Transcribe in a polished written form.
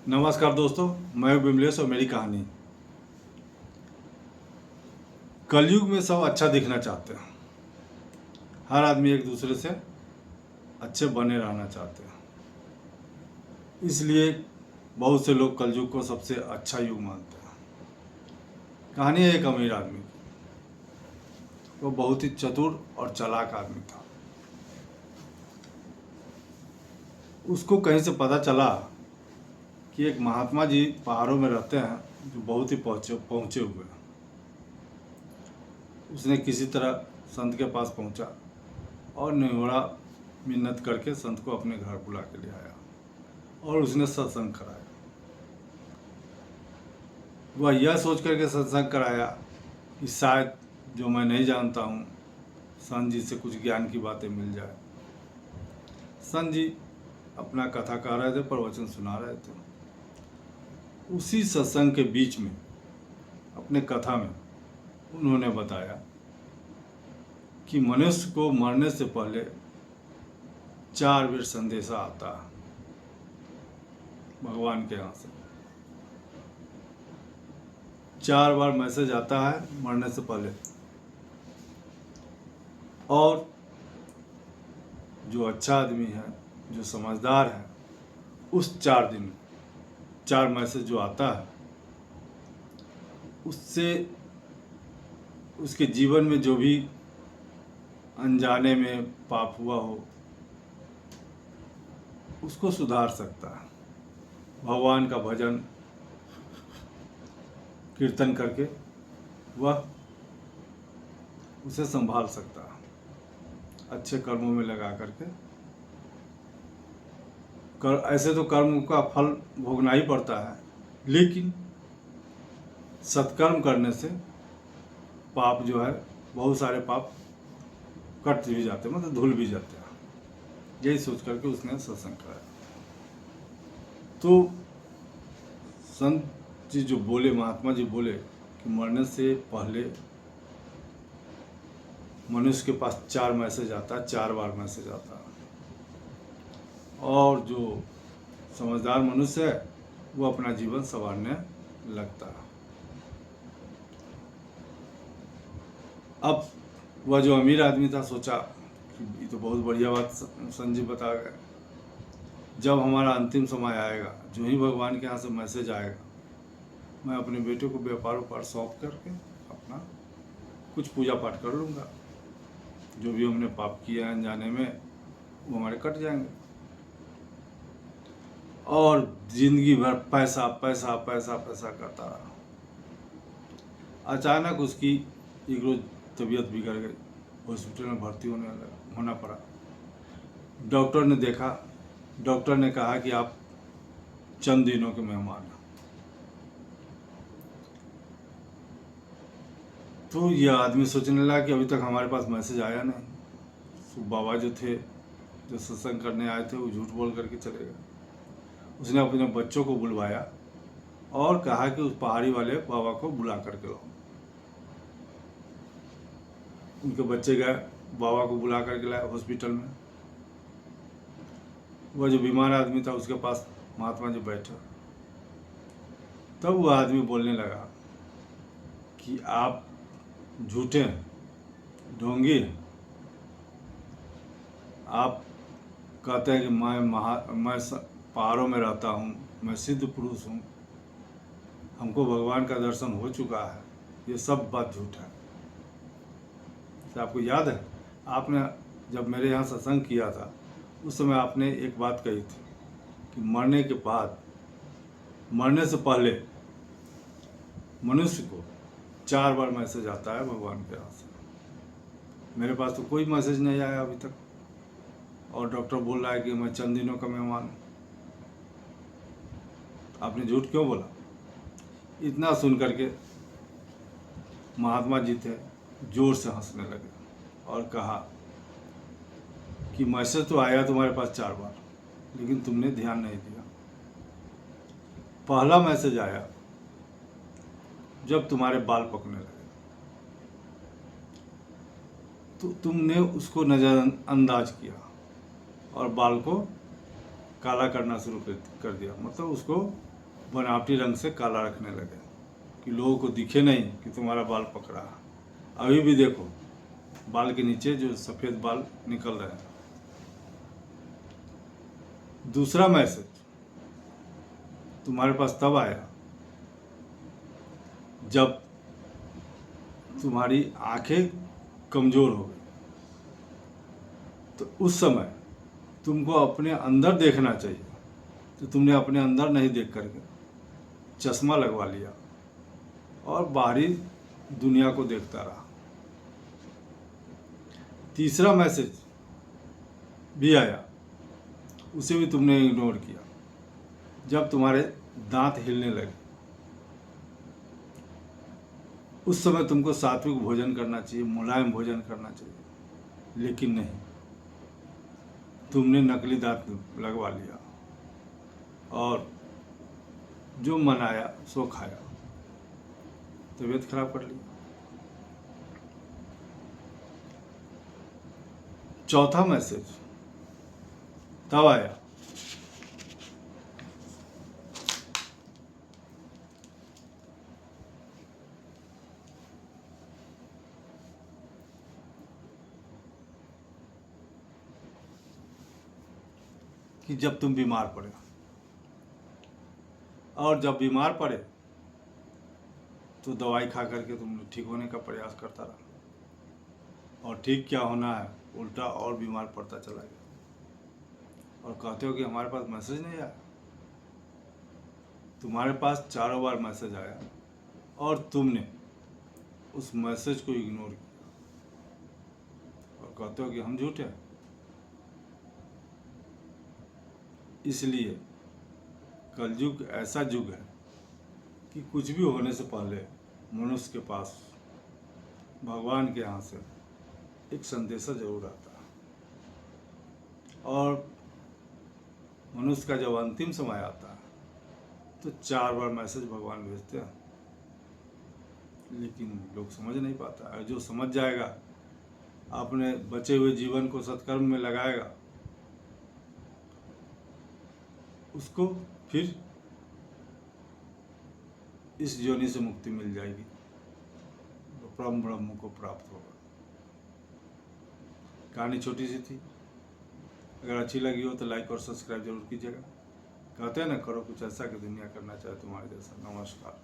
नमस्कार दोस्तों, मैं विमलेश और मेरी कहानी। कलयुग में सब अच्छा दिखना चाहते हैं। हर आदमी एक दूसरे से अच्छे बने रहना चाहते हैं। इसलिए बहुत से लोग कलयुग को सबसे अच्छा युग मानते हैं। कहानी है एक अमीर आदमी की। वो बहुत ही चतुर और चालाक आदमी था। उसको कहीं से पता चला कि एक महात्मा जी पहाड़ों में रहते हैं जो बहुत ही पहुँचे हुए हैं। उसने किसी तरह संत के पास पहुंचा और निहोरा मिन्नत करके संत को अपने घर बुला के ले आया और उसने सत्संग कराया। वह यह सोच करके सत्संग कराया कि शायद जो मैं नहीं जानता हूँ संत जी से कुछ ज्ञान की बातें मिल जाए। संत जी अपना कथा कह रहे थे, प्रवचन सुना रहे थे। उसी सत्संग के बीच में अपने कथा में उन्होंने बताया कि मनुष्य को मरने से पहले 4 बार संदेशा आता है भगवान के यहाँ से। 4 बार मैसेज आता है मरने से पहले। और जो अच्छा आदमी है, जो समझदार है, उस 4 दिन 4 मैसेज जो आता है उससे उसके जीवन में जो भी अनजाने में पाप हुआ हो उसको सुधार सकता है। भगवान का भजन कीर्तन करके वह उसे संभाल सकता है। अच्छे कर्मों में लगा करके ऐसे तो कर्म का फल भोगना ही पड़ता है, लेकिन सत्कर्म करने से पाप जो है, बहुत सारे पाप कट भी जाते हैं, मतलब धुल भी जाते हैं। यही सोच करके उसने सत्संग कराया। तो संत जी जो बोले, महात्मा जी बोले कि मरने से पहले मनुष्य के पास 4 मैसेज आता है, 4 बार मैसेज आता है। और जो समझदार मनुष्य है वो अपना जीवन संवारने लगता है। अब वह जो अमीर आदमी था सोचा कि ये तो बहुत बढ़िया बात संत जी बता गए। जब हमारा अंतिम समय आएगा, जो ही भगवान के यहाँ से मैसेज आएगा, मैं अपने बेटे को व्यापार सौंप करके अपना कुछ पूजा पाठ कर लूँगा। जो भी हमने पाप किया है अनजाने में वो हमारे कट जाएंगे। और जिंदगी भर पैसा पैसा पैसा पैसा करता रहा। अचानक उसकी एक रोज तबीयत बिगड़ गई, हॉस्पिटल में भर्ती होना पड़ा। डॉक्टर ने देखा, डॉक्टर ने कहा कि आप चंद दिनों के मेहमान हैं। तो यह आदमी सोचने लगा कि अभी तक हमारे पास मैसेज आया नहीं। तो बाबा जो थे, जो सत्संग करने आए थे, वो झूठ बोल करके चले गए। उसने अपने बच्चों को बुलवाया और कहा कि उस पहाड़ी वाले बाबा को बुला करके लाओ। उनके बच्चे गए, बाबा को बुला करके लाए हॉस्पिटल में। वह जो बीमार आदमी था उसके पास महात्मा जी बैठा। तब वह आदमी बोलने लगा कि आप झूठे हैं, ढोंगी हैं। आप कहते हैं कि मैं पहाड़ों में रहता हूँ, मैं सिद्ध पुरुष हूँ, हमको भगवान का दर्शन हो चुका है। ये सब बात झूठ है। तो आपको याद है, आपने जब मेरे यहाँ सत्संग किया था उस समय आपने एक बात कही थी कि मरने के बाद, मरने से पहले मनुष्य को 4 बार मैसेज आता है भगवान के यहाँ से। मेरे पास तो कोई मैसेज नहीं आया अभी तक, और डॉक्टर बोल रहा है कि मैं चंद दिनों का मेहमान हूँ। आपने झूठ क्यों बोला? इतना सुन करके महात्मा जी थे जोर से हंसने लगे और कहा कि मैसेज तो आया तुम्हारे पास 4 बार, लेकिन तुमने ध्यान नहीं दिया। पहला मैसेज आया जब तुम्हारे बाल पकने लगे, तो तुमने उसको नज़रअंदाज किया और बाल को काला करना शुरू कर दिया, मतलब उसको बनावटी रंग से काला रखने लगे कि लोगों को दिखे नहीं कि तुम्हारा बाल पकड़ा है। अभी भी देखो बाल के नीचे जो सफ़ेद बाल निकल रहे हैं। दूसरा मैसेज तुम्हारे पास तब आया जब तुम्हारी आंखें कमज़ोर हो गई। तो उस समय तुमको अपने अंदर देखना चाहिए, तो तुमने अपने अंदर नहीं देख करके चश्मा लगवा लिया और बाहरी दुनिया को देखता रहा। तीसरा मैसेज भी आया, उसे भी तुमने इग्नोर किया। जब तुम्हारे दांत हिलने लगे उस समय तुमको सात्विक भोजन करना चाहिए, मुलायम भोजन करना चाहिए, लेकिन नहीं, तुमने नकली दांत लगवा लिया और जो मन आया सो खाया, तबीयत खराब कर ली। चौथा मैसेज तब आया कि जब तुम बीमार पड़े, और जब बीमार पड़े तो दवाई खा करके तुमने ठीक होने का प्रयास करता रहा, और ठीक क्या होना है उल्टा और बीमार पड़ता चला गया। और कहते हो कि हमारे पास मैसेज नहीं आया। तुम्हारे पास 4 बार मैसेज आया और तुमने उस मैसेज को इग्नोर किया और कहते हो कि हम झूठे हैं। इसलिए कलयुग ऐसा युग है कि कुछ भी होने से पहले मनुष्य के पास भगवान के यहाँ से एक संदेशा जरूर आता है। और मनुष्य का जब अंतिम समय आता है तो 4 बार मैसेज भगवान भेजते हैं, लेकिन लोग समझ नहीं पाता। और जो समझ जाएगा अपने बचे हुए जीवन को सत्कर्म में लगाएगा, उसको फिर इस योनि से मुक्ति मिल जाएगी, तो परम ब्रह्म को प्राप्त होगा। कहानी छोटी सी थी, अगर अच्छी लगी हो तो लाइक और सब्सक्राइब जरूर कीजिएगा। कहते हैं ना, करो कुछ ऐसा कि दुनिया करना चाहे तुम्हारे जैसा। नमस्कार।